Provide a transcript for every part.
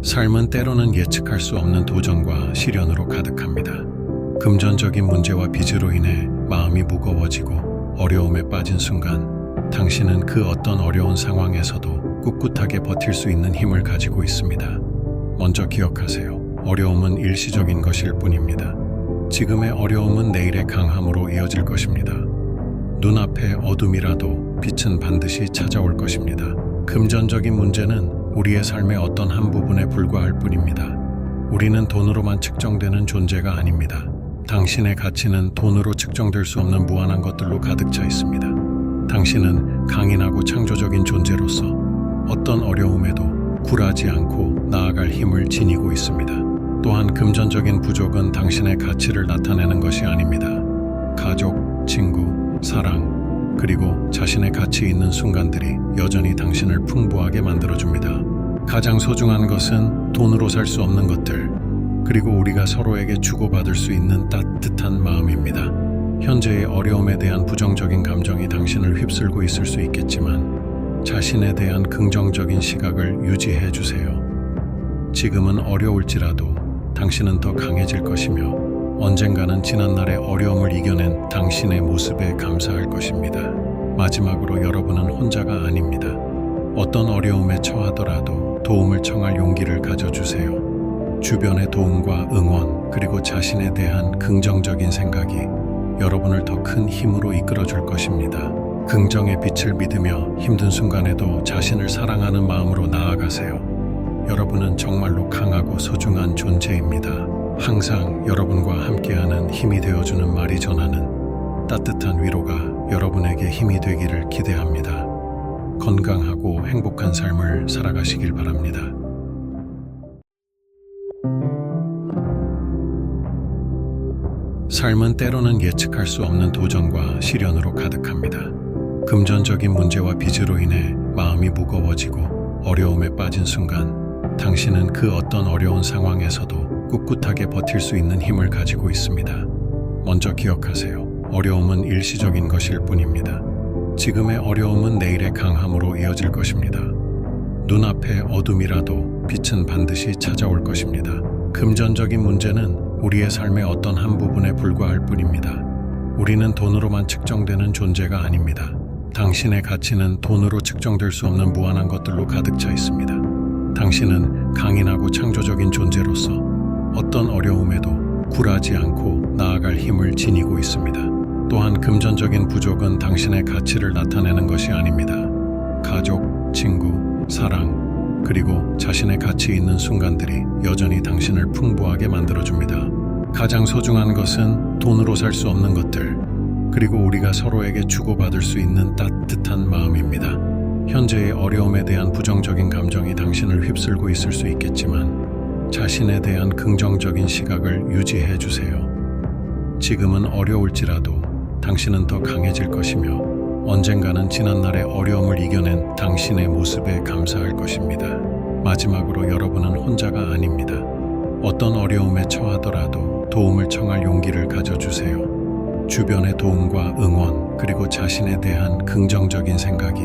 삶은 때로는 예측할 수 없는 도전과 시련으로 가득합니다. 금전적인 문제와 빚으로 인해 마음이 무거워지고 어려움에 빠진 순간, 당신은 그 어떤 어려운 상황에서도 꿋꿋하게 버틸 수 있는 힘을 가지고 있습니다. 먼저 기억하세요. 어려움은 일시적인 것일 뿐입니다. 지금의 어려움은 내일의 강함으로 이어질 것입니다. 눈앞에 어둠이라도 빛은 반드시 찾아올 것입니다. 금전적인 문제는 우리의 삶의 어떤 한 부분에 불과할 뿐입니다. 우리는 돈으로만 측정되는 존재가 아닙니다. 당신의 가치는 돈으로 측정될 수 없는 무한한 것들로 가득 차 있습니다. 당신은 강인하고 창조적인 존재로서 어떤 어려움에도 굴하지 않고 나아갈 힘을 지니고 있습니다. 또한 금전적인 부족은 당신의 가치를 나타내는 것이 아닙니다. 가족, 친구, 사랑, 그리고 자신의 가치 있는 순간들이 여전히 당신을 풍부하게 만들어줍니다. 가장 소중한 것은 돈으로 살 수 없는 것들, 그리고 우리가 서로에게 주고받을 수 있는 따뜻한 마음입니다. 현재의 어려움에 대한 부정적인 감정이 당신을 휩쓸고 있을 수 있겠지만 자신에 대한 긍정적인 시각을 유지해 주세요. 지금은 어려울지라도 당신은 더 강해질 것이며 언젠가는 지난날의 어려움을 이겨낸 당신의 모습에 감사할 것입니다. 마지막으로 여러분은 혼자가 아닙니다. 어떤 어려움에 처하더라도 도움을 청할 용기를 가져주세요. 주변의 도움과 응원, 그리고 자신에 대한 긍정적인 생각이 여러분을 더 큰 힘으로 이끌어줄 것입니다. 긍정의 빛을 믿으며 힘든 순간에도 자신을 사랑하는 마음으로 나아가세요. 여러분은 정말로 강하고 소중한 존재입니다. 항상 여러분과 함께하는 힘이 되어주는 말이 전하는 따뜻한 위로가 여러분에게 힘이 되기를 기대합니다. 건강하고 행복한 삶을 살아가시길 바랍니다. 삶은 때로는 예측할 수 없는 도전과 시련으로 가득합니다. 금전적인 문제와 빚으로 인해 마음이 무거워지고 어려움에 빠진 순간, 당신은 그 어떤 어려운 상황에서도 꿋꿋하게 버틸 수 있는 힘을 가지고 있습니다. 먼저 기억하세요. 어려움은 일시적인 것일 뿐입니다. 지금의 어려움은 내일의 강함으로 이어질 것입니다. 눈앞에 어둠이라도 빛은 반드시 찾아올 것입니다. 금전적인 문제는 우리의 삶의 어떤 한 부분에 불과할 뿐입니다. 우리는 돈으로만 측정되는 존재가 아닙니다. 당신의 가치는 돈으로 측정될 수 없는 무한한 것들로 가득 차 있습니다. 당신은 강인하고 창조적인 존재로서 어떤 어려움에도 굴하지 않고 나아갈 힘을 지니고 있습니다. 또한 금전적인 부족은 당신의 가치를 나타내는 것이 아닙니다. 가족, 친구, 사랑, 그리고 자신의 가치 있는 순간들이 여전히 당신을 풍부하게 만들어줍니다. 가장 소중한 것은 돈으로 살 수 없는 것들, 그리고 우리가 서로에게 주고받을 수 있는 따뜻한 마음입니다. 현재의 어려움에 대한 부정적인 감정이 당신을 휩쓸고 있을 수 있겠지만 자신에 대한 긍정적인 시각을 유지해 주세요. 지금은 어려울지라도 당신은 더 강해질 것이며 언젠가는 지난날의 어려움을 이겨낸 당신의 모습에 감사할 것입니다. 마지막으로 여러분은 혼자가 아닙니다. 어떤 어려움에 처하더라도 도움을 청할 용기를 가져주세요. 주변의 도움과 응원, 그리고 자신에 대한 긍정적인 생각이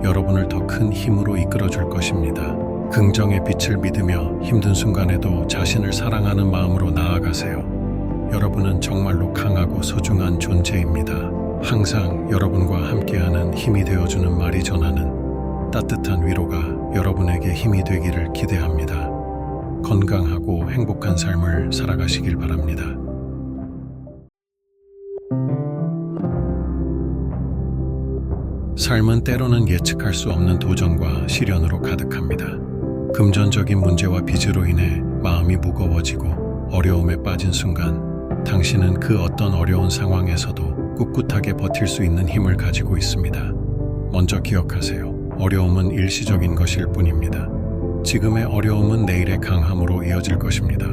여러분을 더 큰 힘으로 이끌어줄 것입니다. 긍정의 빛을 믿으며 힘든 순간에도 자신을 사랑하는 마음으로 나아가세요. 여러분은 정말로 강하고 소중한 존재입니다. 항상 여러분과 함께하는 힘이 되어주는 말이 전하는 따뜻한 위로가 여러분에게 힘이 되기를 기대합니다. 건강하고 행복한 삶을 살아가시길 바랍니다. 삶은 때로는 예측할 수 없는 도전과 시련으로 가득합니다. 금전적인 문제와 빚으로 인해 마음이 무거워지고 어려움에 빠진 순간, 당신은 그 어떤 어려운 상황에서도 꿋꿋하게 버틸 수 있는 힘을 가지고 있습니다. 먼저 기억하세요. 어려움은 일시적인 것일 뿐입니다. 지금의 어려움은 내일의 강함으로 이어질 것입니다.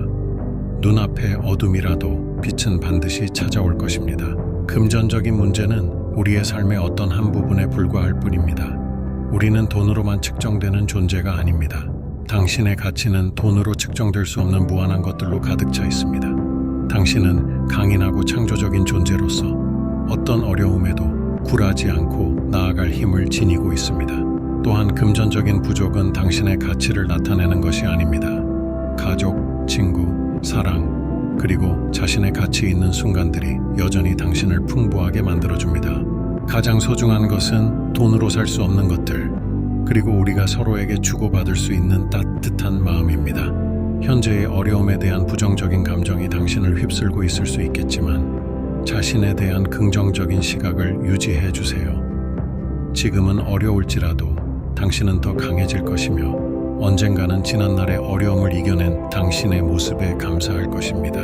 눈앞에 어둠이라도 빛은 반드시 찾아올 것입니다. 금전적인 문제는 우리의 삶의 어떤 한 부분에 불과할 뿐입니다. 우리는 돈으로만 측정되는 존재가 아닙니다. 당신의 가치는 돈으로 측정될 수 없는 무한한 것들로 가득 차 있습니다. 당신은 강인하고 창조적인 존재로서 어떤 어려움에도 굴하지 않고 나아갈 힘을 지니고 있습니다. 또한 금전적인 부족은 당신의 가치를 나타내는 것이 아닙니다. 가족, 친구, 사랑, 그리고 자신의 가치 있는 순간들이 여전히 당신을 풍부하게 만들어줍니다. 가장 소중한 것은 돈으로 살 수 없는 것들, 그리고 우리가 서로에게 주고받을 수 있는 따뜻한 마음입니다. 현재의 어려움에 대한 부정적인 감정이 당신을 휩쓸고 있을 수 있겠지만 자신에 대한 긍정적인 시각을 유지해 주세요. 지금은 어려울지라도 당신은 더 강해질 것이며 언젠가는 지난날의 어려움을 이겨낸 당신의 모습에 감사할 것입니다.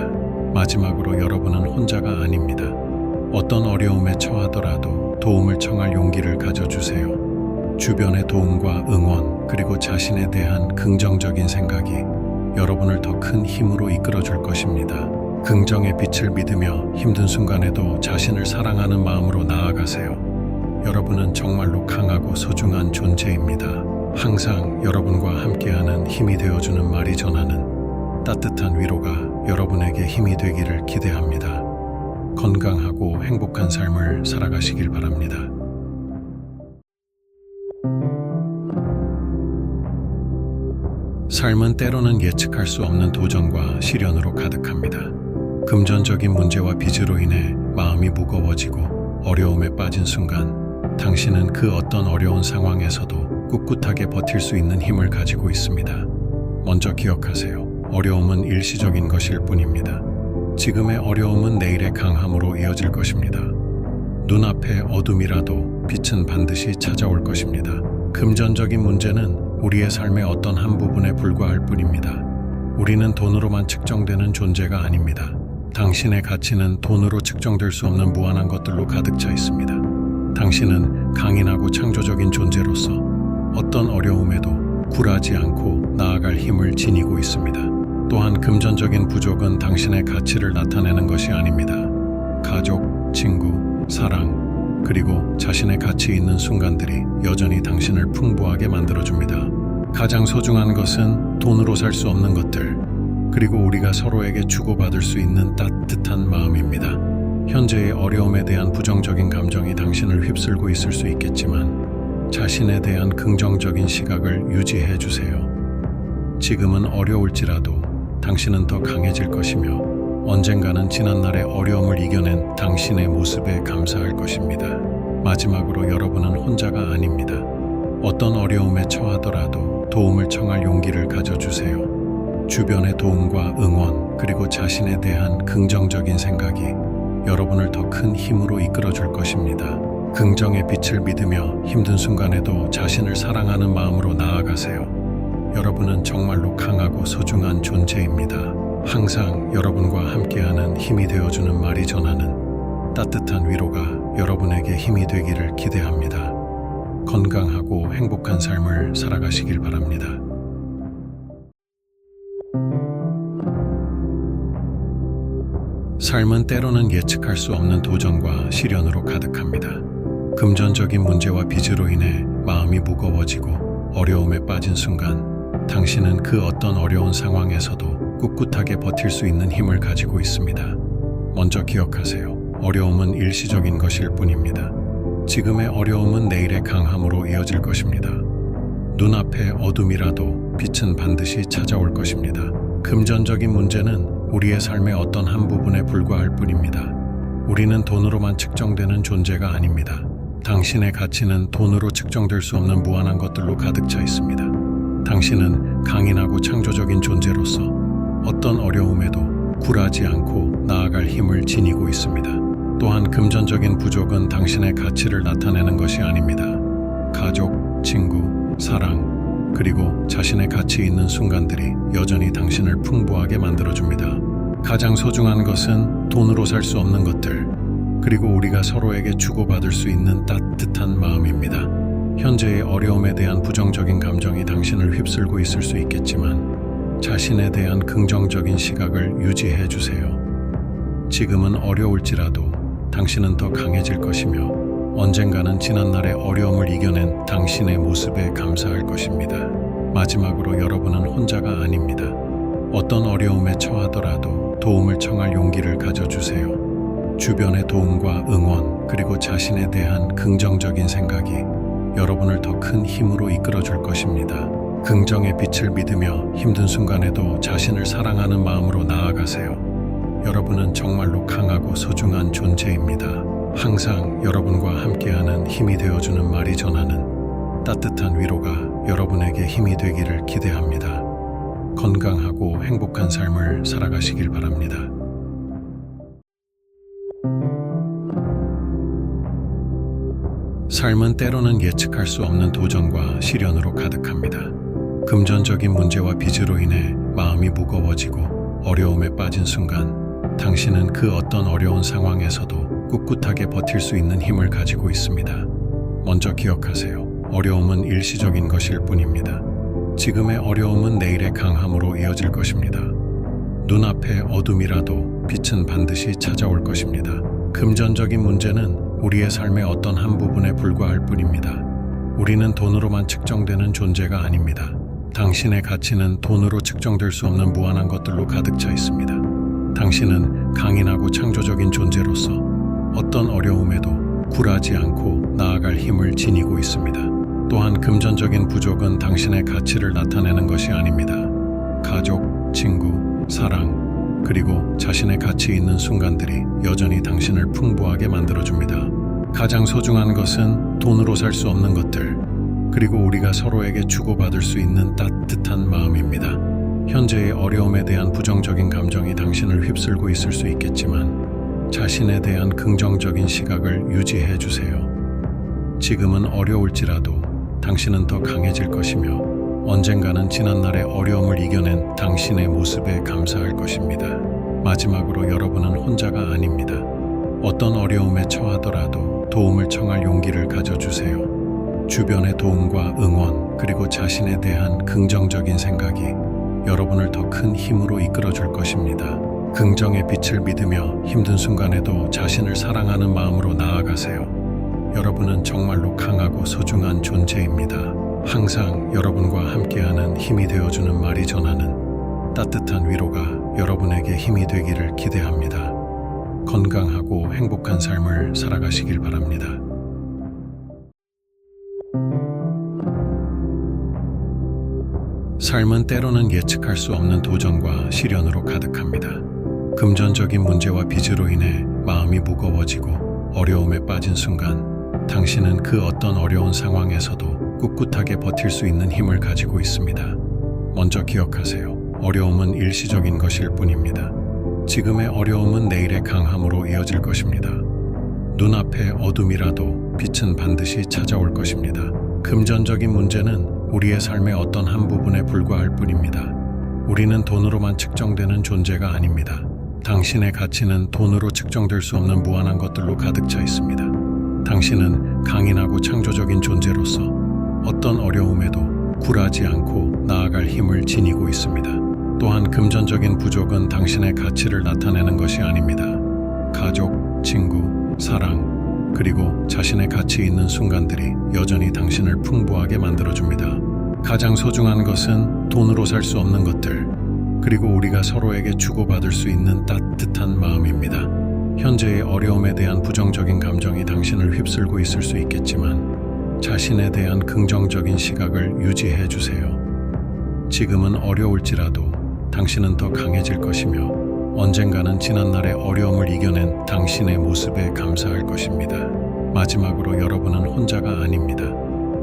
마지막으로 여러분은 혼자가 아닙니다. 어떤 어려움에 처하더라도 도움을 청할 용기를 가져주세요. 주변의 도움과 응원, 그리고 자신에 대한 긍정적인 생각이 여러분을 더 큰 힘으로 이끌어줄 것입니다. 긍정의 빛을 믿으며 힘든 순간에도 자신을 사랑하는 마음으로 나아가세요. 여러분은 정말로 강하고 소중한 존재입니다. 항상 여러분과 함께하는 힘이 되어주는 말이 전하는 따뜻한 위로가 여러분에게 힘이 되기를 기대합니다. 건강하고 행복한 삶을 살아가시길 바랍니다. 삶은 때로는 예측할 수 없는 도전과 시련으로 가득합니다. 금전적인 문제와 빚으로 인해 마음이 무거워지고 어려움에 빠진 순간 당신은 그 어떤 어려운 상황에서도 꿋꿋하게 버틸 수 있는 힘을 가지고 있습니다. 먼저 기억하세요. 어려움은 일시적인 것일 뿐입니다. 지금의 어려움은 내일의 강함으로 이어질 것입니다. 눈앞의 어둠이라도 빛은 반드시 찾아올 것입니다. 금전적인 문제는 우리의 삶의 어떤 한 부분에 불과할 뿐입니다. 우리는 돈으로만 측정되는 존재가 아닙니다. 당신의 가치는 돈으로 측정될 수 없는 무한한 것들로 가득 차 있습니다. 당신은 강인하고 창조적인 존재로서 어떤 어려움에도 굴하지 않고 나아갈 힘을 지니고 있습니다. 또한 금전적인 부족은 당신의 가치를 나타내는 것이 아닙니다. 가족, 친구, 사랑, 그리고 자신의 가치 있는 순간들이 여전히 당신을 풍부하게 만들어줍니다. 가장 소중한 것은 돈으로 살 수 없는 것들, 그리고 우리가 서로에게 주고받을 수 있는 따뜻한 마음입니다. 현재의 어려움에 대한 부정적인 감정이 당신을 휩쓸고 있을 수 있겠지만 자신에 대한 긍정적인 시각을 유지해 주세요. 지금은 어려울지라도 당신은 더 강해질 것이며 언젠가는 지난날의 어려움을 이겨낸 당신의 모습에 감사할 것입니다. 마지막으로 여러분은 혼자가 아닙니다. 어떤 어려움에 처하더라도 도움을 청할 용기를 가져주세요. 주변의 도움과 응원, 그리고 자신에 대한 긍정적인 생각이 여러분을 더 큰 힘으로 이끌어줄 것입니다. 긍정의 빛을 믿으며 힘든 순간에도 자신을 사랑하는 마음으로 나아가세요. 여러분은 정말로 강하고 소중한 존재입니다. 항상 여러분과 함께하는 힘이 되어주는 말이 전하는 따뜻한 위로가 여러분에게 힘이 되기를 기대합니다. 건강하고 행복한 삶을 살아가시길 바랍니다. 삶은 때로는 예측할 수 없는 도전과 시련으로 가득합니다. 금전적인 문제와 빚으로 인해 마음이 무거워지고 어려움에 빠진 순간 당신은 그 어떤 어려운 상황에서도 꿋꿋하게 버틸 수 있는 힘을 가지고 있습니다. 먼저 기억하세요. 어려움은 일시적인 것일 뿐입니다. 지금의 어려움은 내일의 강함으로 이어질 것입니다. 눈앞의 어둠이라도 빛은 반드시 찾아올 것입니다. 금전적인 문제는 우리의 삶의 어떤 한 부분에 불과할 뿐입니다. 우리는 돈으로만 측정되는 존재가 아닙니다. 당신의 가치는 돈으로 측정될 수 없는 무한한 것들로 가득 차 있습니다. 당신은 강인하고 창조적인 존재로서 어떤 어려움에도 굴하지 않고 나아갈 힘을 지니고 있습니다. 또한 금전적인 부족은 당신의 가치를 나타내는 것이 아닙니다. 가족, 친구, 사랑, 그리고 자신의 가치 있는 순간들이 여전히 당신을 풍부하게 만들어줍니다. 가장 소중한 것은 돈으로 살 수 없는 것들, 그리고 우리가 서로에게 주고받을 수 있는 따뜻한 마음입니다. 현재의 어려움에 대한 부정적인 감정이 당신을 휩쓸고 있을 수 있겠지만 자신에 대한 긍정적인 시각을 유지해 주세요. 지금은 어려울지라도 당신은 더 강해질 것이며 언젠가는 지난날의 어려움을 이겨낸 당신의 모습에 감사할 것입니다. 마지막으로 여러분은 혼자가 아닙니다. 어떤 어려움에 처하더라도 도움을 청할 용기를 가져주세요. 주변의 도움과 응원, 그리고 자신에 대한 긍정적인 생각이 여러분을 더 큰 힘으로 이끌어 줄 것입니다. 긍정의 빛을 믿으며 힘든 순간에도 자신을 사랑하는 마음으로 나아가세요. 여러분은 정말로 강하고 소중한 존재입니다. 항상 여러분과 함께하는 힘이 되어주는 말이 전하는 따뜻한 위로가 여러분에게 힘이 되기를 기대합니다. 건강하고 행복한 삶을 살아가시길 바랍니다. 삶은 때로는 예측할 수 없는 도전과 시련으로 가득합니다. 금전적인 문제와 빚으로 인해 마음이 무거워지고 어려움에 빠진 순간 당신은 그 어떤 어려운 상황에서도 꿋꿋하게 버틸 수 있는 힘을 가지고 있습니다. 먼저 기억하세요. 어려움은 일시적인 것일 뿐입니다. 지금의 어려움은 내일의 강함으로 이어질 것입니다. 눈앞에 어둠이라도 빛은 반드시 찾아올 것입니다. 금전적인 문제는 우리의 삶의 어떤 한 부분에 불과할 뿐입니다. 우리는 돈으로만 측정되는 존재가 아닙니다. 당신의 가치는 돈으로 측정될 수 없는 무한한 것들로 가득 차 있습니다. 당신은 강인하고 창조적인 존재로서 어떤 어려움에도 굴하지 않고 나아갈 힘을 지니고 있습니다. 또한 금전적인 부족은 당신의 가치를 나타내는 것이 아닙니다. 가족, 친구, 사랑, 그리고 자신의 가치 있는 순간들이 여전히 당신을 풍부하게 만들어줍니다. 가장 소중한 것은 돈으로 살 수 없는 것들, 그리고 우리가 서로에게 주고받을 수 있는 따뜻한 마음입니다. 현재의 어려움에 대한 부정적인 감정이 당신을 휩쓸고 있을 수 있겠지만 자신에 대한 긍정적인 시각을 유지해 주세요. 지금은 어려울지라도 당신은 더 강해질 것이며 언젠가는 지난날의 어려움을 이겨낸 당신의 모습에 감사할 것입니다. 마지막으로 여러분은 혼자가 아닙니다. 어떤 어려움에 처하더라도 도움을 청할 용기를 가져주세요. 주변의 도움과 응원, 그리고 자신에 대한 긍정적인 생각이 여러분을 더 큰 힘으로 이끌어 줄 것입니다. 긍정의 빛을 믿으며 힘든 순간에도 자신을 사랑하는 마음으로 나아가세요. 여러분은 정말로 강하고 소중한 존재입니다. 항상 여러분과 함께하는 힘이 되어주는 말이 전하는 따뜻한 위로가 여러분에게 힘이 되기를 기대합니다. 건강하고 행복한 삶을 살아가시길 바랍니다. 삶은 때로는 예측할 수 없는 도전과 시련으로 가득합니다. 금전적인 문제와 빚으로 인해 마음이 무거워지고 어려움에 빠진 순간 당신은 그 어떤 어려운 상황에서도 꿋꿋하게 버틸 수 있는 힘을 가지고 있습니다. 먼저 기억하세요. 어려움은 일시적인 것일 뿐입니다. 지금의 어려움은 내일의 강함으로 이어질 것입니다. 눈앞에 어둠이라도 빛은 반드시 찾아올 것입니다. 금전적인 문제는 우리의 삶의 어떤 한 부분에 불과할 뿐입니다. 우리는 돈으로만 측정되는 존재가 아닙니다. 당신의 가치는 돈으로 측정될 수 없는 무한한 것들로 가득 차 있습니다. 당신은 강인하고 창조적인 존재로서 어떤 어려움에도 굴하지 않고 나아갈 힘을 지니고 있습니다. 또한 금전적인 부족은 당신의 가치를 나타내는 것이 아닙니다. 가족, 친구, 사랑, 그리고 자신의 가치 있는 순간들이 여전히 당신을 풍부하게 만들어줍니다. 가장 소중한 것은 돈으로 살 수 없는 것들, 그리고 우리가 서로에게 주고받을 수 있는 따뜻한 마음입니다. 현재의 어려움에 대한 부정적인 감정이 당신을 휩쓸고 있을 수 있겠지만 자신에 대한 긍정적인 시각을 유지해 주세요. 지금은 어려울지라도 당신은 더 강해질 것이며 언젠가는 지난날의 어려움을 이겨낸 당신의 모습에 감사할 것입니다. 마지막으로 여러분은 혼자가 아닙니다.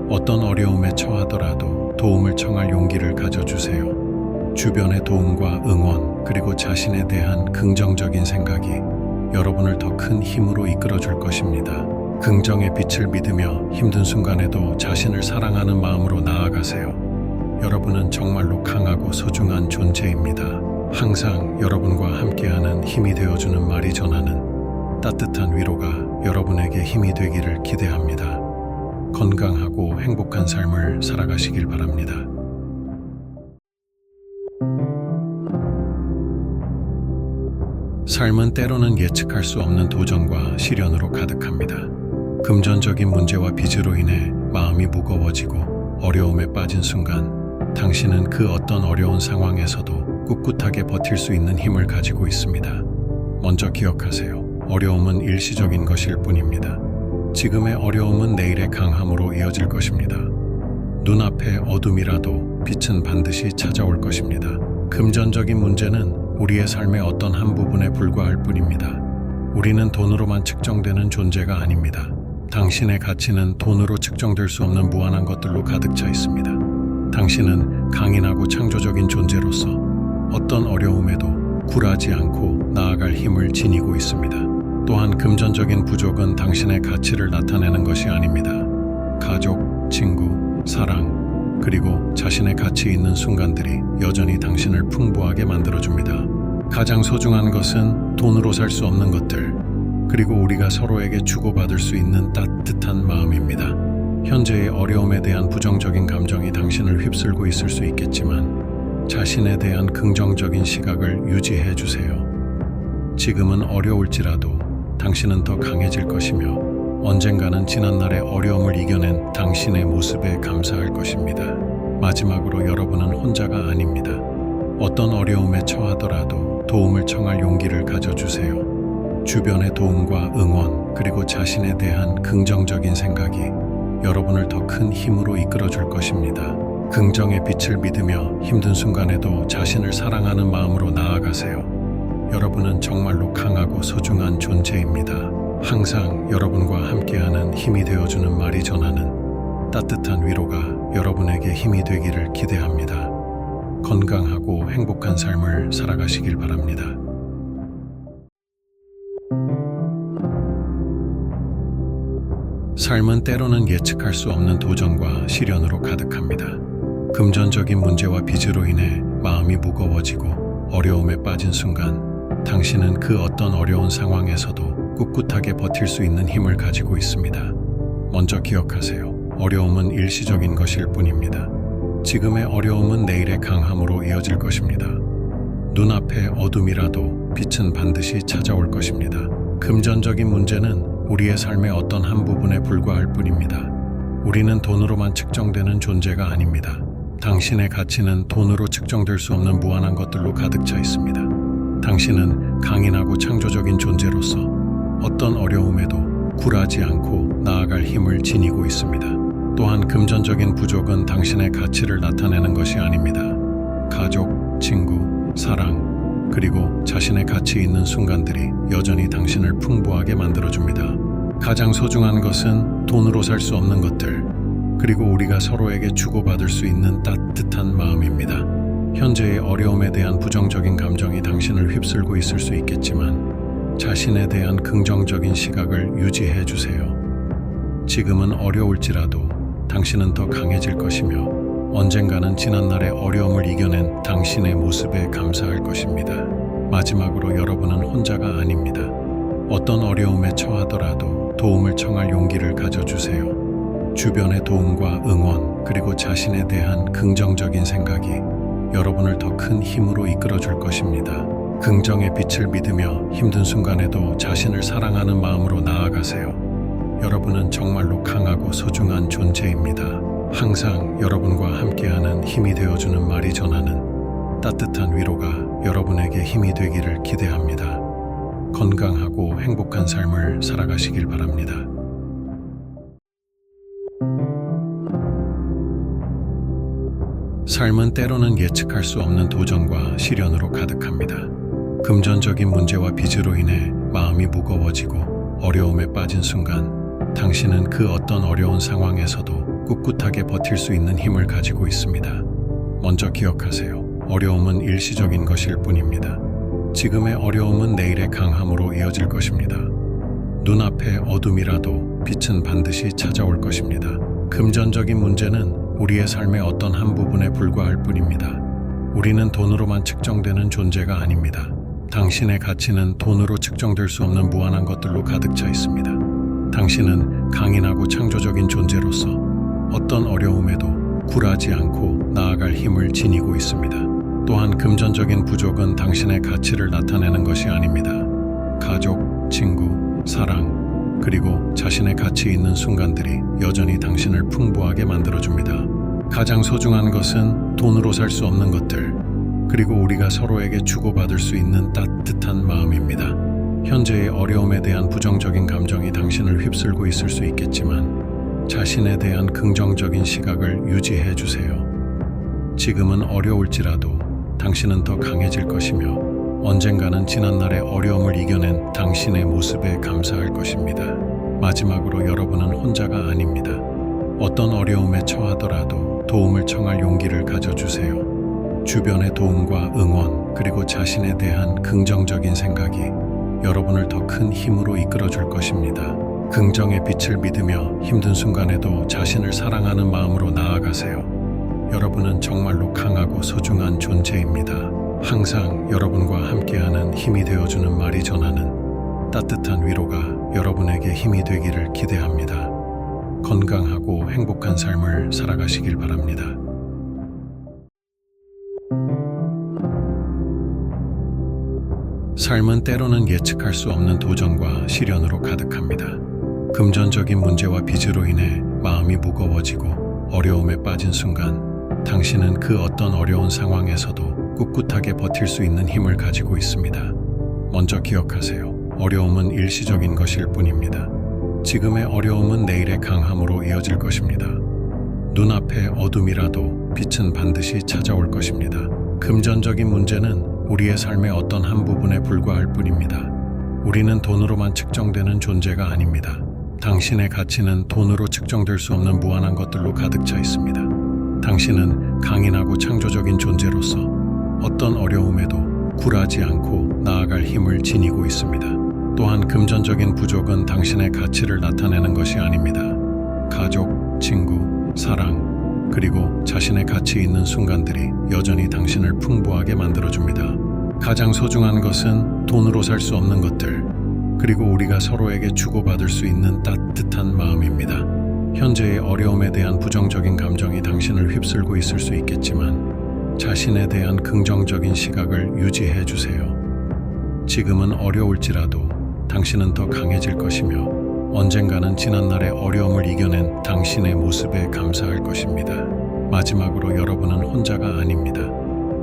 어떤 어려움에 처하더라도 도움을 청할 용기를 가져주세요. 주변의 도움과 응원, 그리고 자신에 대한 긍정적인 생각이 여러분을 더 큰 힘으로 이끌어 줄 것입니다. 긍정의 빛을 믿으며 힘든 순간에도 자신을 사랑하는 마음으로 나아가세요. 여러분은 정말로 강하고 소중한 존재입니다. 항상 여러분과 함께하는 힘이 되어주는 말이 전하는 따뜻한 위로가 여러분에게 힘이 되기를 기대합니다. 건강하고 행복한 삶을 살아가시길 바랍니다. 삶은 때로는 예측할 수 없는 도전과 시련으로 가득합니다. 금전적인 문제와 빚으로 인해 마음이 무거워지고 어려움에 빠진 순간 당신은 그 어떤 어려운 상황에서도 꿋꿋하게 버틸 수 있는 힘을 가지고 있습니다. 먼저 기억하세요. 어려움은 일시적인 것일 뿐입니다. 지금의 어려움은 내일의 강함으로 이어질 것입니다. 눈앞에 어둠이라도 빛은 반드시 찾아올 것입니다. 금전적인 문제는 우리의 삶의 어떤 한 부분에 불과할 뿐입니다. 우리는 돈으로만 측정되는 존재가 아닙니다. 당신의 가치는 돈으로 측정될 수 없는 무한한 것들로 가득 차 있습니다. 당신은 강인하고 창조적인 존재로서 어떤 어려움에도 굴하지 않고 나아갈 힘을 지니고 있습니다. 또한 금전적인 부족은 당신의 가치를 나타내는 것이 아닙니다. 가족, 친구, 사랑, 그리고 자신의 가치 있는 순간들이 여전히 당신을 풍부하게 만들어줍니다. 가장 소중한 것은 돈으로 살 수 없는 것들, 그리고 우리가 서로에게 주고받을 수 있는 따뜻한 마음입니다. 현재의 어려움에 대한 부정적인 감정이 당신을 휩쓸고 있을 수 있겠지만 자신에 대한 긍정적인 시각을 유지해 주세요. 지금은 어려울지라도 당신은 더 강해질 것이며 언젠가는 지난날의 어려움을 이겨낸 당신의 모습에 감사할 것입니다. 마지막으로 여러분은 혼자가 아닙니다. 어떤 어려움에 처하더라도 도움을 청할 용기를 가져주세요. 주변의 도움과 응원, 그리고 자신에 대한 긍정적인 생각이 여러분을 더 큰 힘으로 이끌어줄 것입니다. 긍정의 빛을 믿으며 힘든 순간에도 자신을 사랑하는 마음으로 나아가세요. 여러분은 정말로 강하고 소중한 존재입니다. 항상 여러분과 함께하는 힘이 되어주는 말이 전하는 따뜻한 위로가 여러분에게 힘이 되기를 기대합니다. 건강하고 행복한 삶을 살아가시길 바랍니다. 삶은 때로는 예측할 수 없는 도전과 시련으로 가득합니다. 금전적인 문제와 빚으로 인해 마음이 무거워지고 어려움에 빠진 순간 당신은 그 어떤 어려운 상황에서도 꿋꿋하게 버틸 수 있는 힘을 가지고 있습니다. 먼저 기억하세요. 어려움은 일시적인 것일 뿐입니다. 지금의 어려움은 내일의 강함으로 이어질 것입니다. 눈앞에 어둠이라도 빛은 반드시 찾아올 것입니다. 금전적인 문제는 우리의 삶의 어떤 한 부분에 불과할 뿐입니다. 우리는 돈으로만 측정되는 존재가 아닙니다. 당신의 가치는 돈으로 측정될 수 없는 무한한 것들로 가득 차 있습니다. 당신은 강인하고 창조적인 존재로서 어떤 어려움에도 굴하지 않고 나아갈 힘을 지니고 있습니다. 또한 금전적인 부족은 당신의 가치를 나타내는 것이 아닙니다. 가족, 친구, 사랑, 그리고 자신의 가치 있는 순간들이 여전히 당신을 풍부하게 만들어줍니다. 가장 소중한 것은 돈으로 살 수 없는 것들, 그리고 우리가 서로에게 주고받을 수 있는 따뜻한 마음입니다. 현재의 어려움에 대한 부정적인 감정이 당신을 휩쓸고 있을 수 있겠지만 자신에 대한 긍정적인 시각을 유지해 주세요. 지금은 어려울지라도 당신은 더 강해질 것이며 언젠가는 지난날의 어려움을 이겨낸 당신의 모습에 감사할 것입니다. 마지막으로 여러분은 혼자가 아닙니다. 어떤 어려움에 처하더라도 도움을 청할 용기를 가져주세요. 주변의 도움과 응원, 그리고 자신에 대한 긍정적인 생각이 여러분을 더 큰 힘으로 이끌어줄 것입니다. 긍정의 빛을 믿으며 힘든 순간에도 자신을 사랑하는 마음으로 나아가세요. 여러분은 정말로 강하고 소중한 존재입니다. 항상 여러분과 함께하는 힘이 되어주는 말이 전하는 따뜻한 위로가 여러분에게 힘이 되기를 기대합니다. 건강하고 행복한 삶을 살아가시길 바랍니다. 삶은 때로는 예측할 수 없는 도전과 시련으로 가득합니다. 금전적인 문제와 빚으로 인해 마음이 무거워지고 어려움에 빠진 순간 당신은 그 어떤 어려운 상황에서도 꿋꿋하게 버틸 수 있는 힘을 가지고 있습니다. 먼저 기억하세요. 어려움은 일시적인 것일 뿐입니다. 지금의 어려움은 내일의 강함으로 이어질 것입니다. 눈앞에 어둠이라도 빛은 반드시 찾아올 것입니다. 금전적인 문제는 우리의 삶의 어떤 한 부분에 불과할 뿐입니다. 우리는 돈으로만 측정되는 존재가 아닙니다. 당신의 가치는 돈으로 측정될 수 없는 무한한 것들로 가득 차 있습니다. 당신은 강인하고 창조적인 존재로서 어떤 어려움에도 굴하지 않고 나아갈 힘을 지니고 있습니다. 또한 금전적인 부족은 당신의 가치를 나타내는 것이 아닙니다. 가족, 친구, 사랑, 그리고 자신의 가치 있는 순간들이 여전히 당신을 풍부하게 만들어줍니다. 가장 소중한 것은 돈으로 살 수 없는 것들, 그리고 우리가 서로에게 주고받을 수 있는 따뜻한 마음입니다. 현재의 어려움에 대한 부정적인 감정이 당신을 휩쓸고 있을 수 있겠지만 자신에 대한 긍정적인 시각을 유지해 주세요. 지금은 어려울지라도 당신은 더 강해질 것이며 언젠가는 지난날의 어려움을 이겨낸 당신의 모습에 감사할 것입니다. 마지막으로 여러분은 혼자가 아닙니다. 어떤 어려움에 처하더라도 도움을 청할 용기를 가져주세요. 주변의 도움과 응원 그리고 자신에 대한 긍정적인 생각이 여러분을 더 큰 힘으로 이끌어 줄 것입니다. 긍정의 빛을 믿으며 힘든 순간에도 자신을 사랑하는 마음으로 나아가세요. 여러분은 정말로 강하고 소중한 존재입니다. 항상 여러분과 함께하는 힘이 되어주는 말이 전하는 따뜻한 위로가 여러분에게 힘이 되기를 기대합니다. 건강하고 행복한 삶을 살아가시길 바랍니다. 삶은 때로는 예측할 수 없는 도전과 시련으로 가득합니다. 금전적인 문제와 빚으로 인해 마음이 무거워지고 어려움에 빠진 순간 당신은 그 어떤 어려운 상황에서도 꿋꿋하게 버틸 수 있는 힘을 가지고 있습니다. 먼저 기억하세요. 어려움은 일시적인 것일 뿐입니다. 지금의 어려움은 내일의 강함으로 이어질 것입니다. 눈앞의 어둠이라도 빛은 반드시 찾아올 것입니다. 금전적인 문제는 우리의 삶의 어떤 한 부분에 불과할 뿐입니다. 우리는 돈으로만 측정되는 존재가 아닙니다. 당신의 가치는 돈으로 측정될 수 없는 무한한 것들로 가득 차 있습니다. 당신은 강인하고 창조적인 존재로서 어떤 어려움에도 굴하지 않고 나아갈 힘을 지니고 있습니다. 또한 금전적인 부족은 당신의 가치를 나타내는 것이 아닙니다. 가족, 친구, 사랑, 그리고 자신의 가치 있는 순간들이 여전히 당신을 풍부하게 만들어줍니다. 가장 소중한 것은 돈으로 살 수 없는 것들, 그리고 우리가 서로에게 주고받을 수 있는 따뜻한 마음입니다. 현재의 어려움에 대한 부정적인 감정이 당신을 휩쓸고 있을 수 있겠지만 자신에 대한 긍정적인 시각을 유지해 주세요. 지금은 어려울지라도 당신은 더 강해질 것이며 언젠가는 지난날의 어려움을 이겨낸 당신의 모습에 감사할 것입니다. 마지막으로 여러분은 혼자가 아닙니다.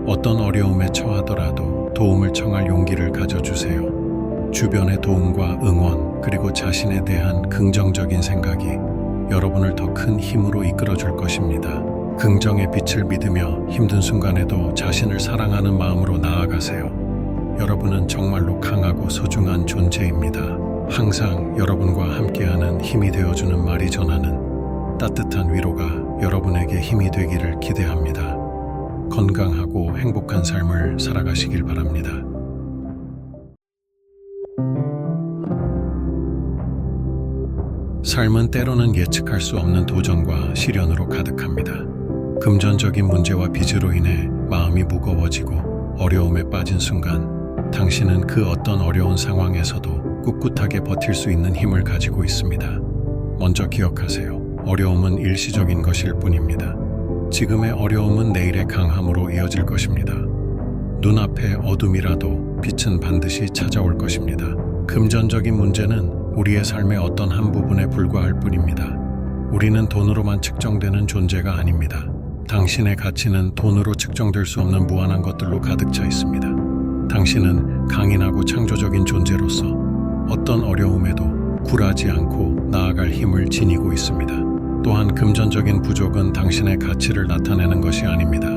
어떤 어려움에 처하더라도 도움을 청할 용기를 가져주세요. 주변의 도움과 응원 그리고 자신에 대한 긍정적인 생각이 여러분을 더 큰 힘으로 이끌어 줄 것입니다. 긍정의 빛을 믿으며 힘든 순간에도 자신을 사랑하는 마음으로 나아가세요. 여러분은 정말로 강하고 소중한 존재입니다. 항상 여러분과 함께하는 힘이 되어주는 말이 전하는 따뜻한 위로가 여러분에게 힘이 되기를 기대합니다. 건강하고 행복한 삶을 살아가시길 바랍니다. 삶은 때로는 예측할 수 없는 도전과 시련으로 가득합니다. 금전적인 문제와 빚으로 인해 마음이 무거워지고 어려움에 빠진 순간 당신은 그 어떤 어려운 상황에서도 꿋꿋하게 버틸 수 있는 힘을 가지고 있습니다. 먼저 기억하세요. 어려움은 일시적인 것일 뿐입니다. 지금의 어려움은 내일의 강함으로 이어질 것입니다. 눈앞의 어둠이라도 빛은 반드시 찾아올 것입니다. 금전적인 문제는 우리의 삶의 어떤 한 부분에 불과할 뿐입니다. 우리는 돈으로만 측정되는 존재가 아닙니다. 당신의 가치는 돈으로 측정될 수 없는 무한한 것들로 가득 차 있습니다. 당신은 강인하고 창조적인 존재로서 어떤 어려움에도 굴하지 않고 나아갈 힘을 지니고 있습니다. 또한 금전적인 부족은 당신의 가치를 나타내는 것이 아닙니다.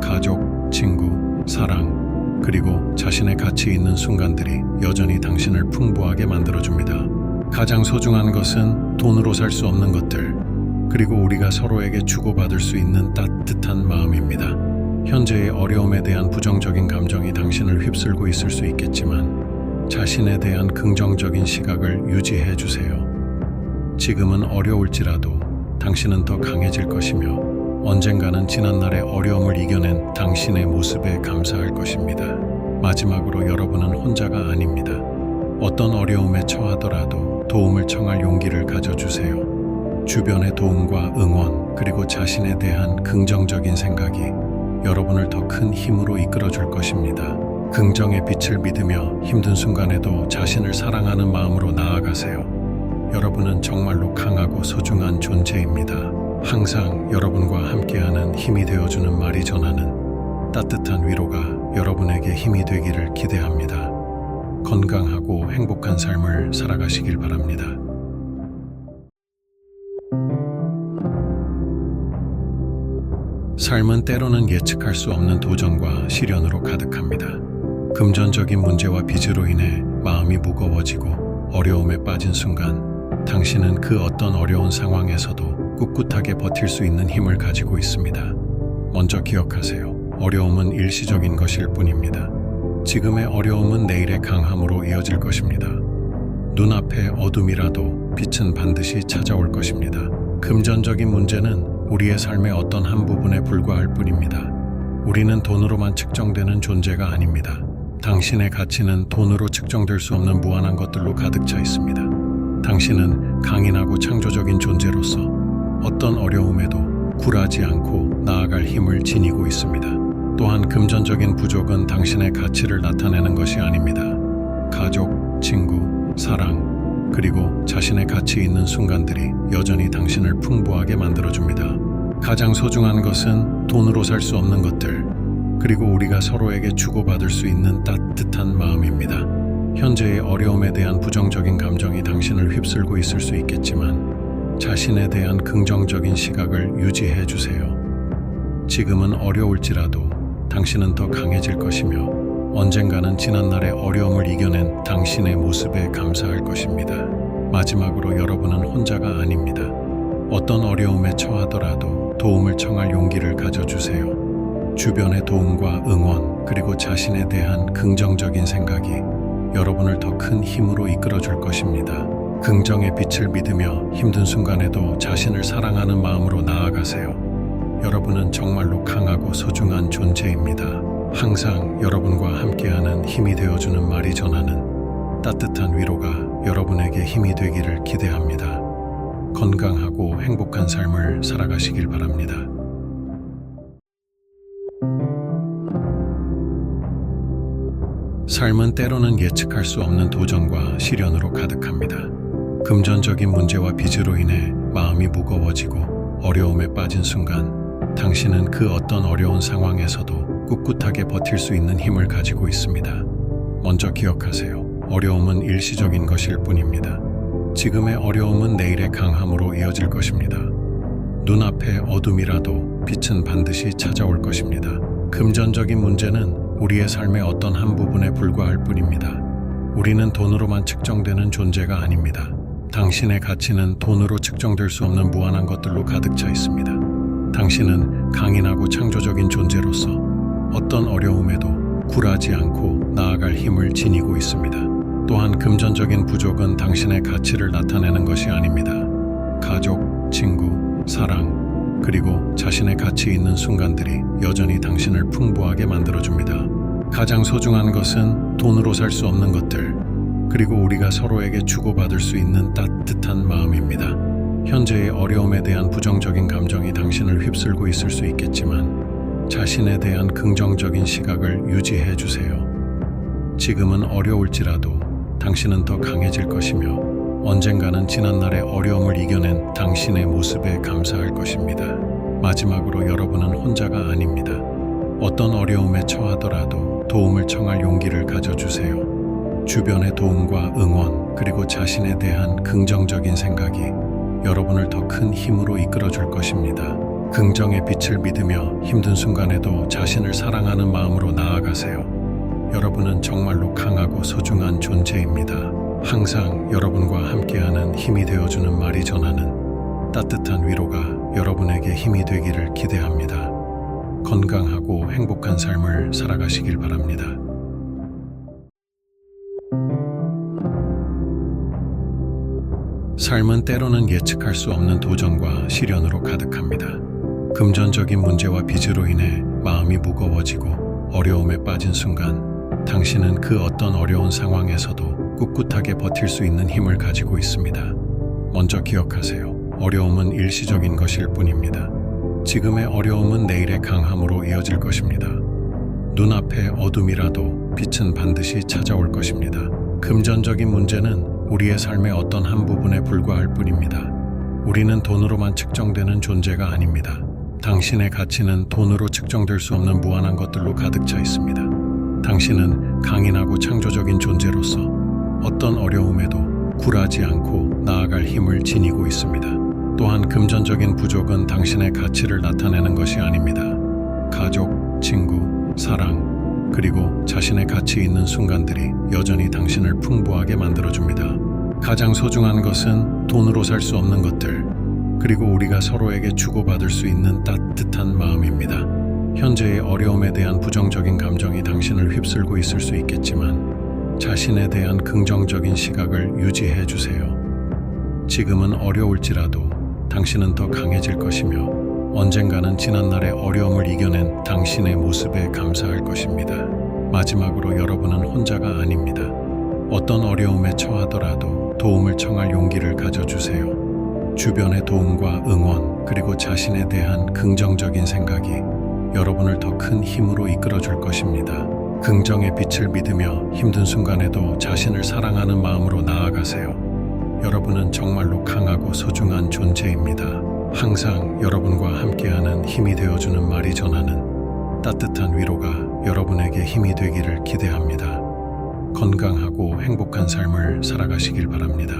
가족, 친구, 사랑, 그리고 자신의 가치 있는 순간들이 여전히 당신을 풍부하게 만들어줍니다. 가장 소중한 것은 돈으로 살 수 없는 것들, 그리고 우리가 서로에게 주고받을 수 있는 따뜻한 마음입니다. 현재의 어려움에 대한 부정적인 감정이 당신을 휩쓸고 있을 수 있겠지만 자신에 대한 긍정적인 시각을 유지해 주세요. 지금은 어려울지라도 당신은 더 강해질 것이며 언젠가는 지난날의 어려움을 이겨낸 당신의 모습에 감사할 것입니다. 마지막으로 여러분은 혼자가 아닙니다. 어떤 어려움에 처하더라도 도움을 청할 용기를 가져주세요. 주변의 도움과 응원 그리고 자신에 대한 긍정적인 생각이 여러분을 더 큰 힘으로 이끌어 줄 것입니다. 긍정의 빛을 믿으며 힘든 순간에도 자신을 사랑하는 마음으로 나아가세요. 여러분은 정말로 강하고 소중한 존재입니다. 항상 여러분과 함께하는 힘이 되어주는 말이 전하는 따뜻한 위로가 여러분에게 힘이 되기를 기대합니다. 건강하고 행복한 삶을 살아가시길 바랍니다. 삶은 때로는 예측할 수 없는 도전과 시련으로 가득합니다. 금전적인 문제와 빚으로 인해 마음이 무거워지고 어려움에 빠진 순간 당신은 그 어떤 어려운 상황에서도 꿋꿋하게 버틸 수 있는 힘을 가지고 있습니다. 먼저 기억하세요. 어려움은 일시적인 것일 뿐입니다. 지금의 어려움은 내일의 강함으로 이어질 것입니다. 눈앞에 어둠이라도 빛은 반드시 찾아올 것입니다. 금전적인 문제는 우리의 삶의 어떤 한 부분에 불과할 뿐입니다. 우리는 돈으로만 측정되는 존재가 아닙니다. 당신의 가치는 돈으로 측정될 수 없는 무한한 것들로 가득 차 있습니다. 당신은 강인하고 창조적인 존재로서 어떤 어려움에도 굴하지 않고 나아갈 힘을 지니고 있습니다. 또한 금전적인 부족은 당신의 가치를 나타내는 것이 아닙니다. 가족, 친구, 사랑, 그리고 자신의 가치 있는 순간들이 여전히 당신을 풍부하게 만들어줍니다. 가장 소중한 것은 돈으로 살 수 없는 것들, 그리고 우리가 서로에게 주고받을 수 있는 따뜻한 마음입니다. 현재의 어려움에 대한 부정적인 감정이 당신을 휩쓸고 있을 수 있겠지만 자신에 대한 긍정적인 시각을 유지해 주세요. 지금은 어려울지라도 당신은 더 강해질 것이며 언젠가는 지난날의 어려움을 이겨낸 당신의 모습에 감사할 것입니다. 마지막으로 여러분은 혼자가 아닙니다. 어떤 어려움에 처하더라도 도움을 청할 용기를 가져주세요. 주변의 도움과 응원, 그리고 자신에 대한 긍정적인 생각이 여러분을 더 큰 힘으로 이끌어줄 것입니다. 긍정의 빛을 믿으며 힘든 순간에도 자신을 사랑하는 마음으로 나아가세요. 여러분은 정말로 강하고 소중한 존재입니다. 항상 여러분과 함께하는 힘이 되어주는 말이 전하는 따뜻한 위로가 여러분에게 힘이 되기를 기대합니다. 건강하고 행복한 삶을 살아가시길 바랍니다. 삶은 때로는 예측할 수 없는 도전과 시련으로 가득합니다. 금전적인 문제와 빚으로 인해 마음이 무거워지고 어려움에 빠진 순간 당신은 그 어떤 어려운 상황에서도 꿋꿋하게 버틸 수 있는 힘을 가지고 있습니다. 먼저 기억하세요. 어려움은 일시적인 것일 뿐입니다. 지금의 어려움은 내일의 강함으로 이어질 것입니다. 눈앞에 어둠이라도 빛은 반드시 찾아올 것입니다. 금전적인 문제는 우리의 삶의 어떤 한 부분에 불과할 뿐입니다. 우리는 돈으로만 측정되는 존재가 아닙니다. 당신의 가치는 돈으로 측정될 수 없는 무한한 것들로 가득 차 있습니다. 당신은 강인하고 창조적인 존재로서 어떤 어려움에도 굴하지 않고 나아갈 힘을 지니고 있습니다. 또한 금전적인 부족은 당신의 가치를 나타내는 것이 아닙니다. 가족, 친구, 사랑, 그리고 자신의 가치 있는 순간들이 여전히 당신을 풍부하게 만들어줍니다. 가장 소중한 것은 돈으로 살 수 없는 것들, 그리고 우리가 서로에게 주고받을 수 있는 따뜻한 마음입니다. 현재의 어려움에 대한 부정적인 감정이 당신을 휩쓸고 있을 수 있겠지만 자신에 대한 긍정적인 시각을 유지해 주세요. 지금은 어려울지라도 당신은 더 강해질 것이며 언젠가는 지난날의 어려움을 이겨낸 당신의 모습에 감사할 것입니다. 마지막으로 여러분은 혼자가 아닙니다. 어떤 어려움에 처하더라도 도움을 청할 용기를 가져주세요. 주변의 도움과 응원, 그리고 자신에 대한 긍정적인 생각이 여러분을 더 큰 힘으로 이끌어줄 것입니다. 긍정의 빛을 믿으며 힘든 순간에도 자신을 사랑하는 마음으로 나아가세요. 여러분은 정말로 강하고 소중한 존재입니다. 항상 여러분과 함께하는 힘이 되어주는 말이 전하는 따뜻한 위로가 여러분에게 힘이 되기를 기대합니다. 건강하고 행복한 삶을 살아가시길 바랍니다. 삶은 때로는 예측할 수 없는 도전과 시련으로 가득합니다. 금전적인 문제와 빚으로 인해 마음이 무거워지고 어려움에 빠진 순간 당신은 그 어떤 어려운 상황에서도 꿋꿋하게 버틸 수 있는 힘을 가지고 있습니다. 먼저 기억하세요. 어려움은 일시적인 것일 뿐입니다. 지금의 어려움은 내일의 강함으로 이어질 것입니다. 눈앞에 어둠이라도 빛은 반드시 찾아올 것입니다. 금전적인 문제는 우리의 삶의 어떤 한 부분에 불과할 뿐입니다. 우리는 돈으로만 측정되는 존재가 아닙니다. 당신의 가치는 돈으로 측정될 수 없는 무한한 것들로 가득 차 있습니다. 당신은 강인하고 창조적인 존재로서 어떤 어려움에도 굴하지 않고 나아갈 힘을 지니고 있습니다. 또한 금전적인 부족은 당신의 가치를 나타내는 것이 아닙니다. 가족, 친구, 사랑, 그리고 자신의 가치 있는 순간들이 여전히 당신을 풍부하게 만들어줍니다. 가장 소중한 것은 돈으로 살 수 없는 것들, 그리고 우리가 서로에게 주고받을 수 있는 따뜻한 마음입니다. 현재의 어려움에 대한 부정적인 감정이 당신을 휩쓸고 있을 수 있겠지만 자신에 대한 긍정적인 시각을 유지해 주세요. 지금은 어려울지라도 당신은 더 강해질 것이며 언젠가는 지난날의 어려움을 이겨낸 당신의 모습에 감사할 것입니다. 마지막으로 여러분은 혼자가 아닙니다. 어떤 어려움에 처하더라도 도움을 청할 용기를 가져주세요. 주변의 도움과 응원, 그리고 자신에 대한 긍정적인 생각이 여러분을 더 큰 힘으로 이끌어 줄 것입니다. 긍정의 빛을 믿으며 힘든 순간에도 자신을 사랑하는 마음으로 나아가세요. 여러분은 정말로 강하고 소중한 존재입니다. 항상 여러분과 함께하는 힘이 되어주는 말이 전하는 따뜻한 위로가 여러분에게 힘이 되기를 기대합니다. 건강하고 행복한 삶을 살아가시길 바랍니다.